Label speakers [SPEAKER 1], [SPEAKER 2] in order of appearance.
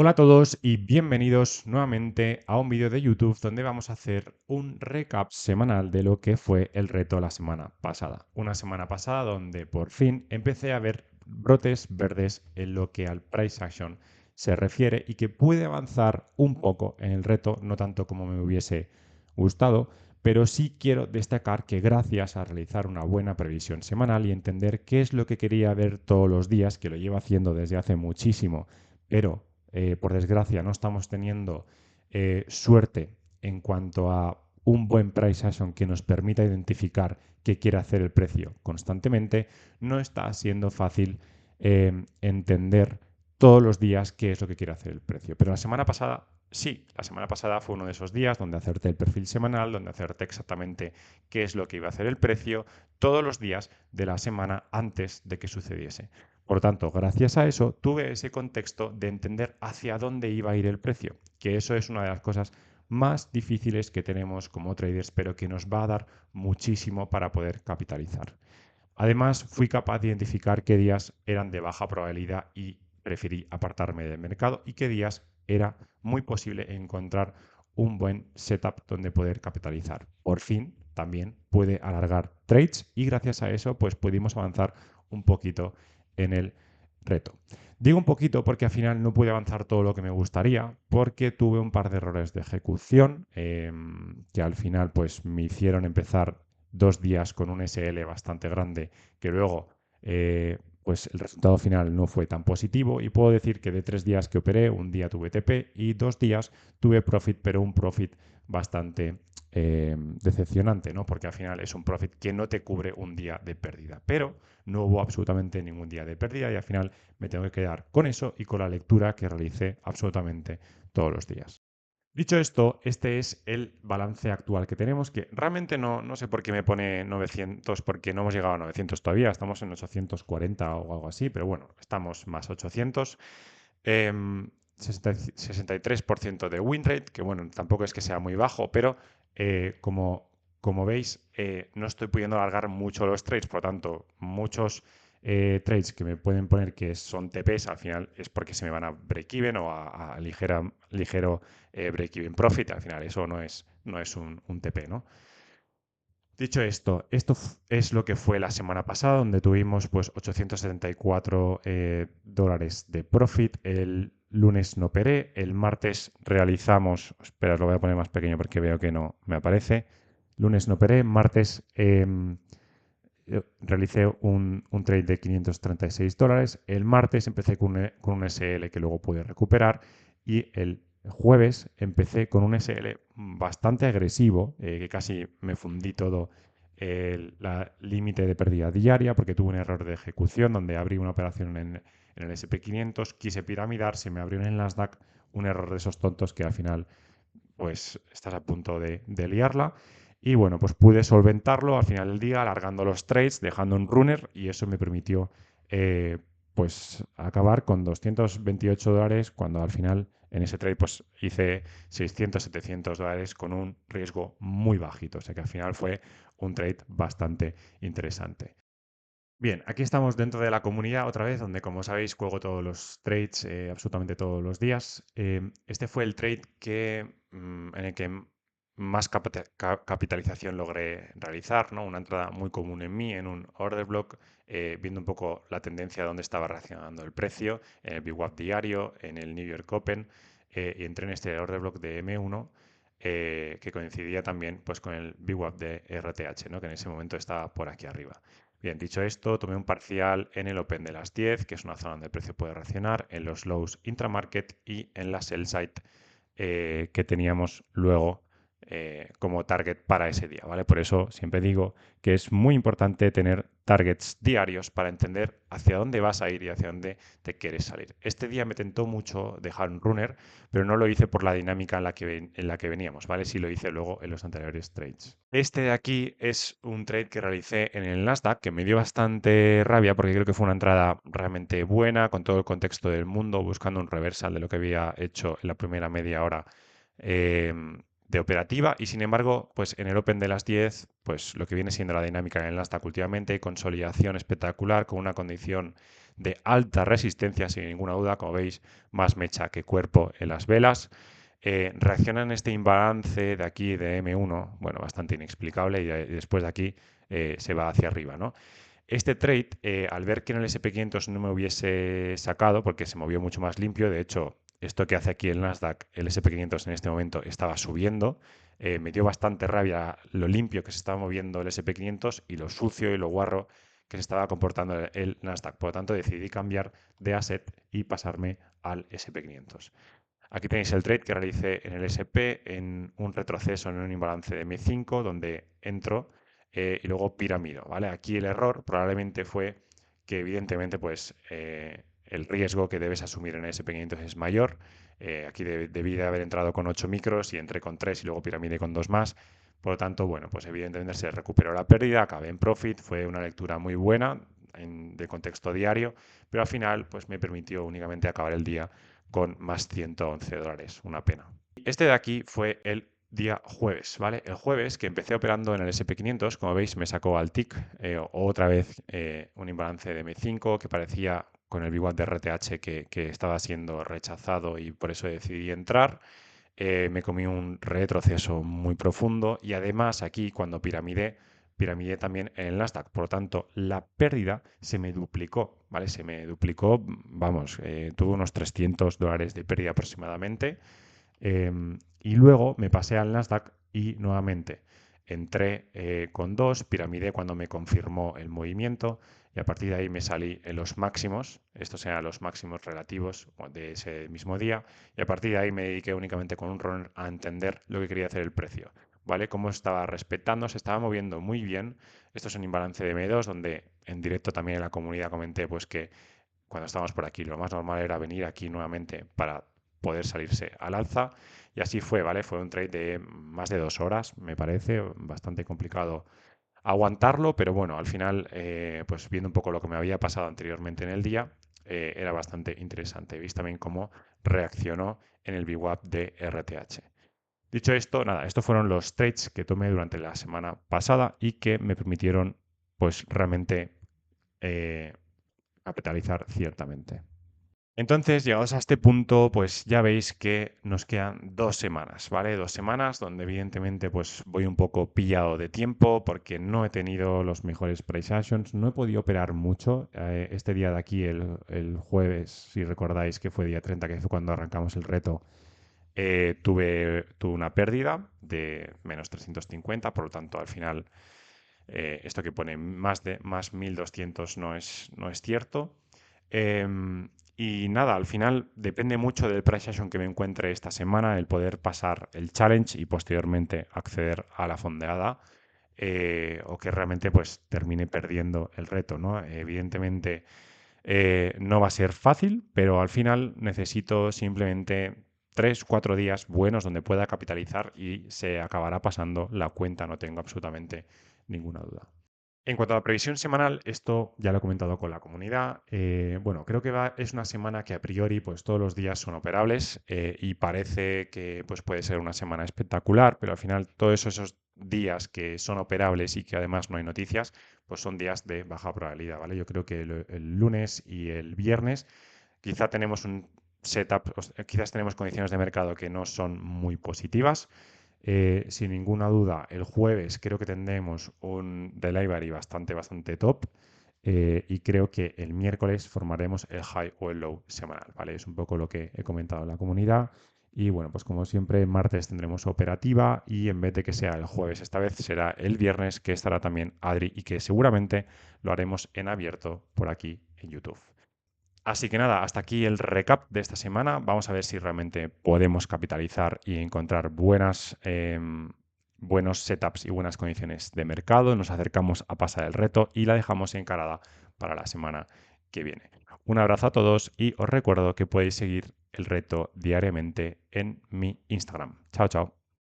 [SPEAKER 1] Hola a todos y bienvenidos nuevamente a un vídeo de YouTube donde vamos a hacer un recap semanal de lo que fue el reto la semana pasada. Una semana pasada donde por fin empecé a ver brotes verdes en lo que al price action se refiere y que pude avanzar un poco en el reto, no tanto como me hubiese gustado, pero sí quiero destacar que gracias a realizar una buena previsión semanal y entender qué es lo que quería ver todos los días, que lo llevo haciendo desde hace muchísimo, pero por desgracia no estamos teniendo suerte en cuanto a un buen price action que nos permita identificar qué quiere hacer el precio constantemente, no está siendo fácil entender todos los días qué es lo que quiere hacer el precio. Pero la semana pasada, sí, la semana pasada fue uno de esos días donde acerté el perfil semanal, donde acerté exactamente qué es lo que iba a hacer el precio todos los días de la semana antes de que sucediese. Por tanto, gracias a eso tuve ese contexto de entender hacia dónde iba a ir el precio, que eso es una de las cosas más difíciles que tenemos como traders, pero que nos va a dar muchísimo para poder capitalizar. Además, fui capaz de identificar qué días eran de baja probabilidad y preferí apartarme del mercado y qué días era muy posible encontrar un buen setup donde poder capitalizar. Por fin, también pude alargar trades y gracias a eso pues pudimos avanzar un poquito en el reto. Digo un poquito porque al final no pude avanzar todo lo que me gustaría porque tuve un par de errores de ejecución que al final pues me hicieron empezar 2 días con un SL bastante grande que luego pues el resultado final no fue tan positivo y puedo decir que de 3 días que operé, un día tuve TP y 2 días tuve profit, pero un profit bastante decepcionante, ¿no? Porque al final es un profit que no te cubre un día de pérdida, pero no hubo absolutamente ningún día de pérdida y al final me tengo que quedar con eso y con la lectura que realicé absolutamente todos los días. Dicho esto, este es el balance actual que tenemos, que realmente no sé por qué me pone 900, porque no hemos llegado a 900 todavía, estamos en 840 o algo así, pero bueno, estamos más 800. 63% de win rate, que bueno, tampoco es que sea muy bajo, pero como veis, no estoy pudiendo alargar mucho los trades, por lo tanto, muchos trades que me pueden poner que son TPs, al final es porque se me van a break-even o a ligero break-even profit, al final eso no es un TP, ¿no? Dicho esto es lo que fue la semana pasada, donde tuvimos pues 874 dólares de profit. El lunes no operé, el martes realizamos, espera, lo voy a poner más pequeño porque veo que no me aparece. Lunes no operé, martes realicé un trade de 536 dólares. El martes empecé con un SL que luego pude recuperar y el jueves empecé con un SL bastante agresivo, que casi me fundí todo el límite de pérdida diaria porque tuve un error de ejecución donde abrí una operación en el SP500, quise piramidar, se me abrió en el Nasdaq, un error de esos tontos que al final pues estás a punto de liarla. Y bueno, pues pude solventarlo al final del día, alargando los trades, dejando un runner y eso me permitió pues acabar con 228 dólares cuando al final en ese trade pues hice 600, 700 dólares con un riesgo muy bajito. O sea que al final fue un trade bastante interesante. Bien, aquí estamos dentro de la comunidad otra vez, donde como sabéis juego todos los trades absolutamente todos los días. Este fue el trade en el que más capitalización logré realizar, ¿no? Una entrada muy común en mí, en un order block, viendo un poco la tendencia de dónde estaba reaccionando el precio, en el VWAP diario, en el New York Open, y entré en este order block de M1. Que coincidía también pues, con el VWAP de RTH, ¿no? Que en ese momento estaba por aquí arriba. Bien, dicho esto, tomé un parcial en el Open de las 10, que es una zona donde el precio puede reaccionar, en los lows intramarket y en la sell side que teníamos luego como target para ese día, ¿vale? Por eso siempre digo que es muy importante tener targets diarios para entender hacia dónde vas a ir y hacia dónde te quieres salir. Este día me tentó mucho dejar un runner, pero no lo hice por la dinámica en la que veníamos, ¿vale? Sí lo hice luego en los anteriores trades. Este de aquí es un trade que realicé en el Nasdaq que me dio bastante rabia porque creo que fue una entrada realmente buena con todo el contexto del mundo, buscando un reversal de lo que había hecho en la primera media hora de operativa y sin embargo, pues en el Open de las 10, pues lo que viene siendo la dinámica en el Nasdaq últimamente, consolidación espectacular con una condición de alta resistencia, sin ninguna duda, como veis, más mecha que cuerpo en las velas. Reacciona en este imbalance de aquí de M1, bueno, bastante inexplicable y después de aquí se va hacia arriba, ¿no? Este trade, al ver que en el SP500 no me hubiese sacado, porque se movió mucho más limpio, de hecho, esto que hace aquí el Nasdaq, el SP500 en este momento estaba subiendo, me dio bastante rabia lo limpio que se estaba moviendo el SP500 y lo sucio y lo guarro que se estaba comportando el Nasdaq. Por lo tanto, decidí cambiar de asset y pasarme al SP500. Aquí tenéis el trade que realicé en el SP en un retroceso en un imbalance de M5 donde entro y luego piramido, ¿vale? Aquí el error probablemente fue que evidentemente pues el riesgo que debes asumir en el SP500 es mayor. Aquí debí de haber entrado con 8 micros y entré con 3 y luego piramide con 2 más. Por lo tanto, bueno, pues evidentemente se recuperó la pérdida, acabé en profit, fue una lectura muy buena de contexto diario, pero al final pues me permitió únicamente acabar el día con más $111, una pena. Este de aquí fue el día jueves, ¿vale? El jueves que empecé operando en el SP500, como veis me sacó al tick, otra vez un imbalance de M5 que parecía con el VWAP de RTH que estaba siendo rechazado y por eso decidí entrar. Me comí un retroceso muy profundo y además aquí cuando piramidé también en el Nasdaq. Por lo tanto, la pérdida se me duplicó, ¿vale? Se me duplicó, vamos, tuve unos $300 de pérdida aproximadamente. Y luego me pasé al Nasdaq y nuevamente entré con 2, piramidé cuando me confirmó el movimiento y a partir de ahí me salí en los máximos, estos eran los máximos relativos de ese mismo día y a partir de ahí me dediqué únicamente con un runner a entender lo que quería hacer el precio, ¿vale? Cómo estaba respetando, se estaba moviendo muy bien. Esto es un imbalance de M2 donde en directo también en la comunidad comenté pues que cuando estábamos por aquí lo más normal era venir aquí nuevamente para poder salirse al alza y así fue, ¿vale? Fue un trade de más de 2 horas, me parece, bastante complicado aguantarlo, pero bueno, al final, pues viendo un poco lo que me había pasado anteriormente en el día, era bastante interesante. Veis también cómo reaccionó en el VWAP de RTH. Dicho esto, nada, estos fueron los trades que tomé durante la semana pasada y que me permitieron, pues realmente eh, capitalizar ciertamente. Entonces, llegados a este punto, pues ya veis que nos quedan 2 semanas, ¿vale? 2 semanas donde evidentemente pues voy un poco pillado de tiempo porque no he tenido los mejores price actions, no he podido operar mucho. Este día de aquí, el jueves, si recordáis que fue día 30, que fue cuando arrancamos el reto, tuve una pérdida de menos 350, por lo tanto al final esto que pone más 1200 no es cierto. Y nada, al final depende mucho del price action que me encuentre esta semana, el poder pasar el challenge y posteriormente acceder a la fondeada. O que realmente pues termine perdiendo el reto, ¿no? Evidentemente no va a ser fácil, pero al final necesito simplemente 3, 4 días buenos donde pueda capitalizar y se acabará pasando la cuenta, no tengo absolutamente ninguna duda. En cuanto a la previsión semanal, esto ya lo he comentado con la comunidad. Bueno, creo que es una semana que a priori pues todos los días son operables y parece que pues puede ser una semana espectacular, pero al final todos esos días que son operables y que además no hay noticias, pues son días de baja probabilidad, ¿vale? Yo creo que el lunes y el viernes quizá tenemos un setup, quizás tenemos condiciones de mercado que no son muy positivas. Sin ninguna duda, el jueves creo que tendremos un delivery bastante top. Y creo que el miércoles formaremos el high o el low semanal, ¿vale? Es un poco lo que he comentado en la comunidad. Y bueno, pues como siempre, martes tendremos operativa y en vez de que sea el jueves, esta vez será el viernes que estará también Adri y que seguramente lo haremos en abierto por aquí en YouTube. Así que nada, hasta aquí el recap de esta semana. Vamos a ver si realmente podemos capitalizar y encontrar buenos setups y buenas condiciones de mercado. Nos acercamos a pasar el reto y la dejamos encarada para la semana que viene. Un abrazo a todos y os recuerdo que podéis seguir el reto diariamente en mi Instagram. Chao, chao.